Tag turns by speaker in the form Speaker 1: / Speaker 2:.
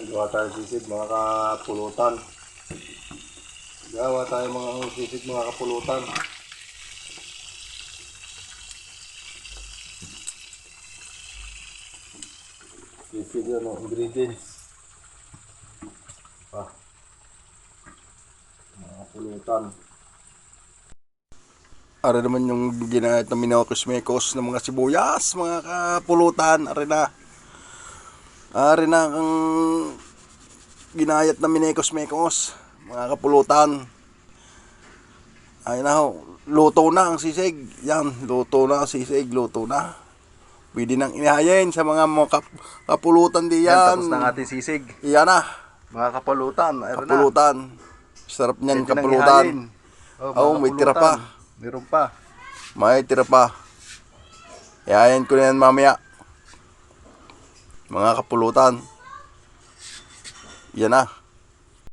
Speaker 1: Gawa tayo sisig mga kapulutan. Gawa tayo mga sisig mga kapulutan. Sisig ano, ingredients. Mga kapulutan. Ara naman yung ginayat na minokos-mekos ng mga sibuyas, mga kapulutan. Ari na ang ginayat na minekos-mekos, mga kapulutan. Ay na ho, luto na ang sisig. Yan, luto na ang sisig, luto na. Pwede nang inahayin sa mga kapulutan diyan.
Speaker 2: Yan, tapos na ang ating sisig.
Speaker 1: Yan na,
Speaker 2: Mga kapulutan.
Speaker 1: kapulutan. Sarap niyan,
Speaker 2: Pwede nang
Speaker 1: kapulutan.
Speaker 2: ihayin.
Speaker 1: Oh, may tira pa.
Speaker 2: Meron pa.
Speaker 1: May tira pa. Ihayin ko na yan mamaya. Mga kapulutan. Yan na.